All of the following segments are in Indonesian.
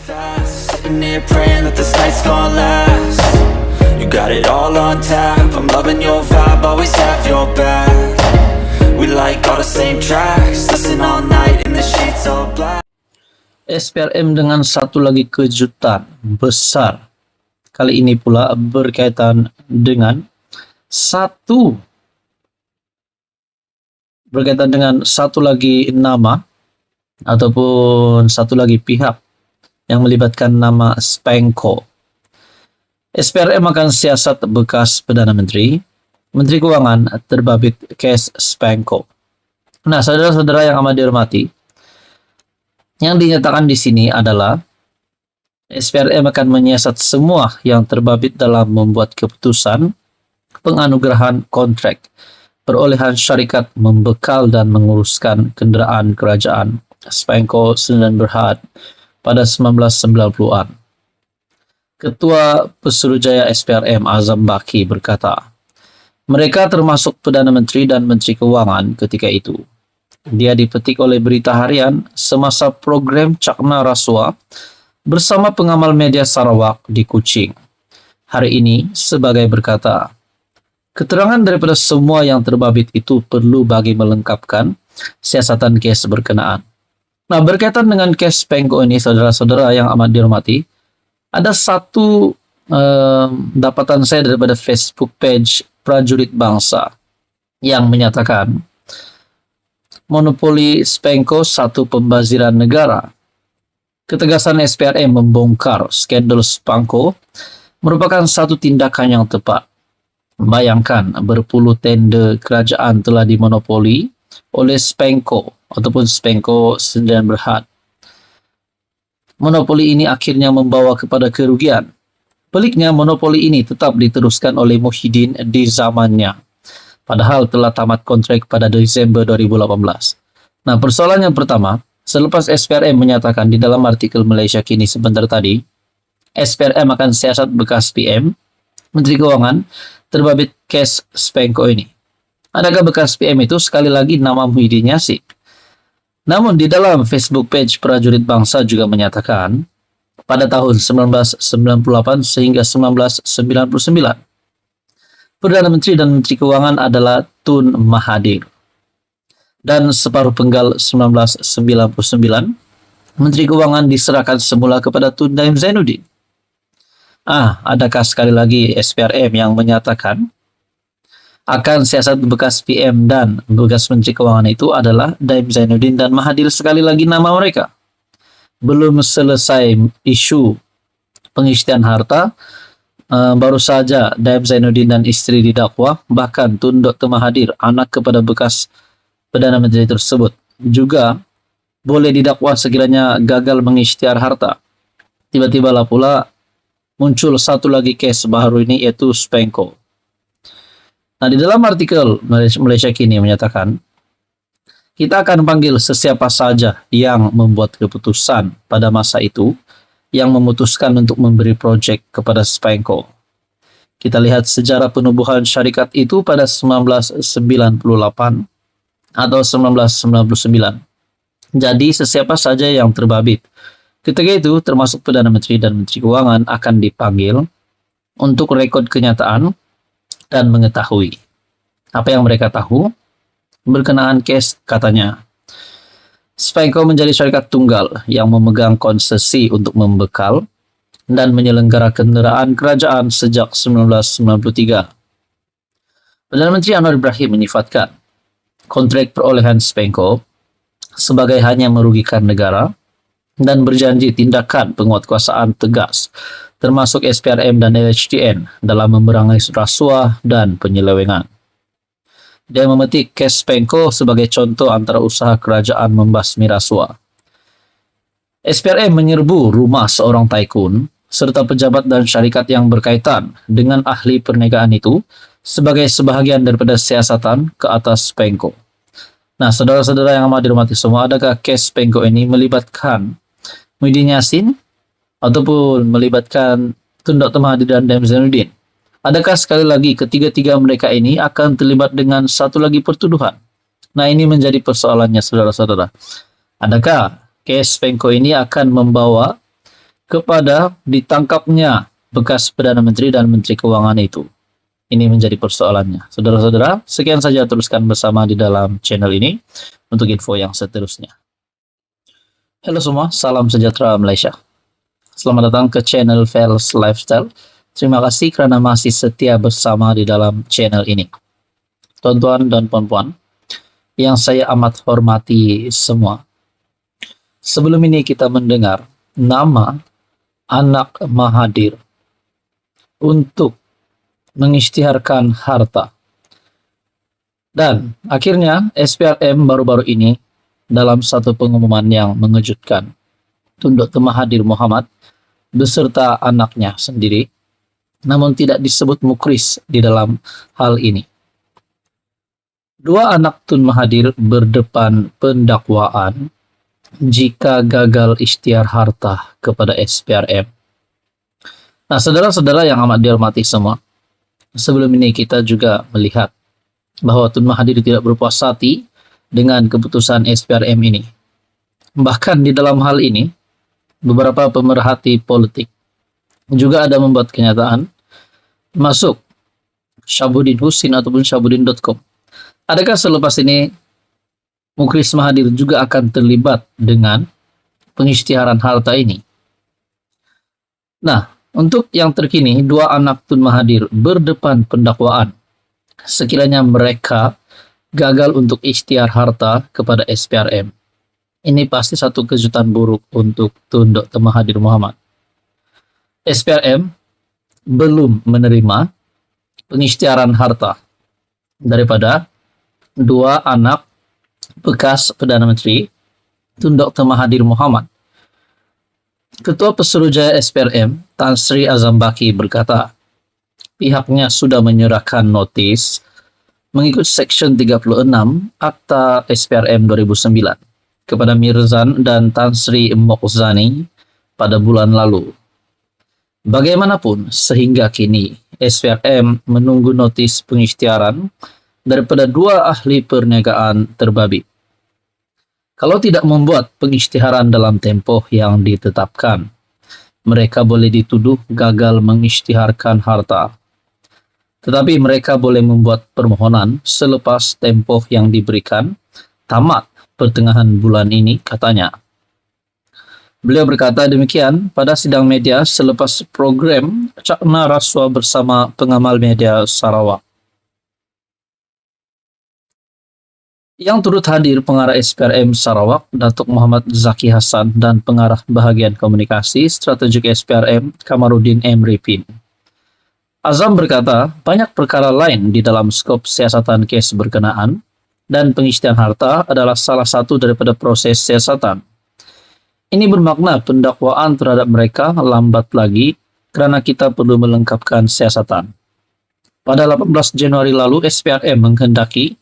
fast, sitting here praying that this night's gonna last. You got it all on tap, I'm loving your vibe, always have your back. We like all the same tracks, listen all night in the sheets all black. SPRM dengan satu lagi kejutan besar. Kali ini pula berkaitan dengan satu lagi nama ataupun satu lagi pihak yang melibatkan nama Spanko. SPRM akan siasat bekas Perdana Menteri, Menteri Keuangan terbabit kes Spanko. Nah, saudara-saudara yang amat dihormati, yang dinyatakan di sini adalah SPRM akan menyiasat semua yang terbabit dalam membuat keputusan penganugerahan kontrak perolehan syarikat membekal dan menguruskan kenderaan kerajaan Spanko Sdn Bhd pada 1990-an. Ketua Pesuruhjaya SPRM Azam Baki berkata, mereka termasuk Perdana Menteri dan Menteri Keuangan ketika itu. Dia dipetik oleh Berita Harian semasa program Cakna Rasuah bersama pengamal media Sarawak di Kuching. Hari ini sebagai berkata, keterangan daripada semua yang terbabit itu perlu bagi melengkapkan siasatan kes berkenaan. Nah, berkaitan dengan kes Spanko ini, saudara-saudara yang amat dihormati, ada satu dapatan saya daripada Facebook page Prajurit Bangsa yang menyatakan monopoli Spanko satu pembaziran negara. Ketegasan SPRM membongkar skandal Spanko merupakan satu tindakan yang tepat. Bayangkan berpuluh tender kerajaan telah dimonopoli oleh Spanko ataupun Spanko Sdn Bhd. Monopoli ini akhirnya membawa kepada kerugian. Peliknya monopoli ini tetap diteruskan oleh Muhyiddin di zamannya, padahal telah tamat kontrak pada Desember 2018. Nah, persoalan yang pertama, selepas SPRM menyatakan di dalam artikel Malaysia Kini sebentar tadi, SPRM akan siasat bekas PM, Menteri Keuangan, terbabit kes Spanko ini. Adakah bekas PM itu sekali lagi nama Muhyiddin Yassin? Namun di dalam Facebook page Prajurit Bangsa juga menyatakan pada tahun 1998 sehingga 1999 Perdana Menteri dan Menteri Keuangan adalah Tun Mahathir. Dan separuh penggal 1999 Menteri Keuangan diserahkan semula kepada Tun Daim Zainuddin. Adakah sekali lagi SPRM yang menyatakan akan siasat bekas PM dan bekas Menteri Keuangan itu adalah Daim Zainuddin dan Mahathir sekali lagi nama mereka? Belum selesai isu pengisytihan harta, baru saja Daim Zainuddin dan istri didakwa, bahkan Tun Dr. Mahathir, anak kepada bekas Perdana Menteri tersebut, juga boleh didakwa sekiranya gagal mengisytihar harta. Tiba-tibalah pula muncul satu lagi kes baru ini, yaitu Spanko. Nah, di dalam artikel Malaysia Kini menyatakan, kita akan panggil sesiapa saja yang membuat keputusan pada masa itu yang memutuskan untuk memberi projek kepada Spanko. Kita lihat sejarah penubuhan syarikat itu pada 1998 atau 1999. Jadi sesiapa saja yang terbabit ketika itu, termasuk Perdana Menteri dan Menteri Keuangan, akan dipanggil untuk rekod kenyataan dan mengetahui apa yang mereka tahu berkenaan kes. Katanya, Spanko menjadi syarikat tunggal yang memegang konsesi untuk membekal dan menyelenggara kenderaan kerajaan sejak 1993. Perdana Menteri Anwar Ibrahim menyifatkan kontrak perolehan Spanko sebagai hanya merugikan negara dan berjanji tindakan penguatkuasaan tegas termasuk SPRM dan LHDN dalam memerangi rasuah dan penyelewengan. Dia memetik kes Spanko sebagai contoh antara usaha kerajaan membasmi rasuah. SPRM menyerbu rumah seorang taikun serta pejabat dan syarikat yang berkaitan dengan ahli perniagaan itu sebagai sebahagian daripada siasatan ke atas Spanko. Nah, saudara-saudara yang amat dihormati semua, adakah kes Spanko ini melibatkan Muhyiddin Yassin ataupun melibatkan Tun Dr. Mahathir dan Daim Zainuddin? Adakah sekali lagi ketiga-tiga mereka ini akan terlibat dengan satu lagi pertuduhan? Nah, ini menjadi persoalannya, saudara-saudara. Adakah kes Spanko ini akan membawa kepada ditangkapnya bekas Perdana Menteri dan Menteri Keuangan itu? Ini menjadi persoalannya. Saudara-saudara, sekian saja, teruskan bersama di dalam channel ini untuk info yang seterusnya. Halo semua, salam sejahtera Malaysia. Selamat datang ke channel Fels Lifestyle. Terima kasih karena masih setia bersama di dalam channel ini. Tuan-tuan dan puan-puan yang saya amat hormati semua. Sebelum ini kita mendengar nama anak Mahathir untuk mengisytiharkan harta. Dan akhirnya SPRM baru-baru ini dalam satu pengumuman yang mengejutkan, Tun Dr. Mahathir Mohamad beserta anaknya sendiri, namun tidak disebut Mukris di dalam hal ini. Dua anak Tun Mahathir berdepan pendakwaan jika gagal isytihar harta kepada SPRM. Nah, saudara-saudara yang amat dihormati semua, sebelum ini kita juga melihat bahwa Tun Mahathir tidak berpuas hati dengan keputusan SPRM ini. Bahkan di dalam hal ini, beberapa pemerhati politik juga ada membuat kenyataan, masuk Syabuddin Husin ataupun Syabuddin.com. Adakah selepas ini Mukris Mahathir juga akan terlibat dengan pengisytiharan harta ini? Nah, untuk yang terkini, dua anak Tun Mahathir berdepan pendakwaan sekiranya mereka gagal untuk isytihar harta kepada SPRM. Ini pasti satu kejutan buruk untuk Tun Dr. Mahathir Mohamad. SPRM belum menerima pengisytiharan harta daripada dua anak bekas Perdana Menteri Tun Dr. Mahathir Mohamad. Ketua Pesuruhjaya SPRM, Tan Sri Azam Baki berkata, pihaknya sudah menyerahkan notis mengikut Seksyen 36 Akta SPRM 2009 kepada Mirzan dan Tan Sri Mokhzani pada bulan lalu. Bagaimanapun, sehingga kini SPRM menunggu notis pengisytiharan daripada dua ahli perniagaan terbabit. Kalau tidak membuat pengisytiharan dalam tempoh yang ditetapkan, mereka boleh dituduh gagal mengisytiharkan harta. Tetapi mereka boleh membuat permohonan selepas tempoh yang diberikan tamat pertengahan bulan ini, katanya. Beliau berkata demikian pada sidang media selepas program Cakna Rasuah bersama pengamal media Sarawak. Yang turut hadir pengarah SPRM Sarawak, Datuk Muhammad Zaki Hassan, dan pengarah bahagian komunikasi strategik SPRM, Kamarudin M. Ripin. Azam berkata, banyak perkara lain di dalam skop siasatan kes berkenaan, dan pengisytiharan harta adalah salah satu daripada proses siasatan. Ini bermakna pendakwaan terhadap mereka lambat lagi kerana kita perlu melengkapkan siasatan. Pada 18 Januari lalu, SPRM menghendaki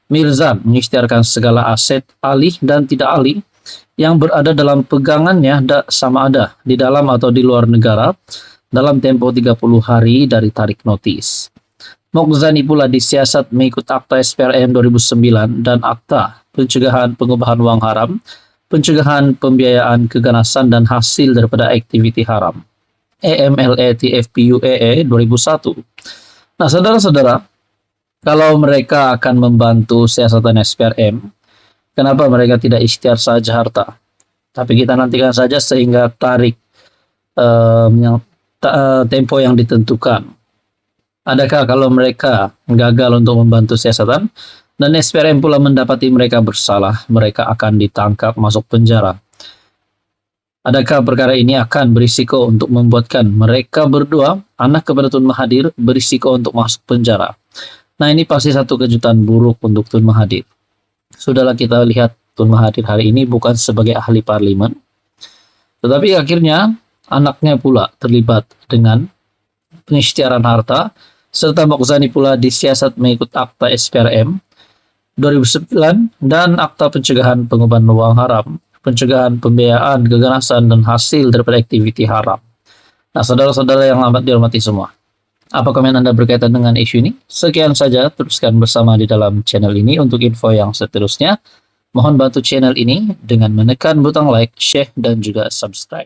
Mirzan mengisytiharkan segala aset alih dan tidak alih yang berada dalam pegangannya sama ada di dalam atau di luar negara dalam tempoh 30 hari dari tarik notis. Mokhzani pula disiasat mengikut Akta SPRM 2009 dan Akta Pencegahan Pengubahan Wang Haram, Pencegahan Pembiayaan Keganasan dan Hasil daripada Aktiviti Haram, AMLA TFPUAA 2001. Nah, saudara-saudara, kalau mereka akan membantu siasatan SPRM, kenapa mereka tidak isytihar saja harta? Tapi kita nantikan saja sehingga tarik tempo yang ditentukan. Adakah kalau mereka gagal untuk membantu siasatan dan SPRM pula mendapati mereka bersalah, mereka akan ditangkap masuk penjara? Adakah perkara ini akan berisiko untuk membuatkan mereka berdua, anak kepada Tun Mahathir, berisiko untuk masuk penjara? Nah, ini pasti satu kejutan buruk untuk Tun Mahathir. Sudahlah kita lihat Tun Mahathir hari ini bukan sebagai ahli parlimen, tetapi akhirnya anaknya pula terlibat dengan pengisytiharan harta, serta Mokhzani pula disiasat mengikut Akta SPRM 2009 dan Akta Pencegahan Pengubahan Wang Haram, Pencegahan Pembiayaan Keganasan dan Hasil daripada Aktiviti Haram. Nah, saudara-saudara yang amat dihormati semua, apa komen Anda berkaitan dengan isu ini? Sekian saja, teruskan bersama di dalam channel ini untuk info yang seterusnya. Mohon bantu channel ini dengan menekan butang like, share, dan juga subscribe.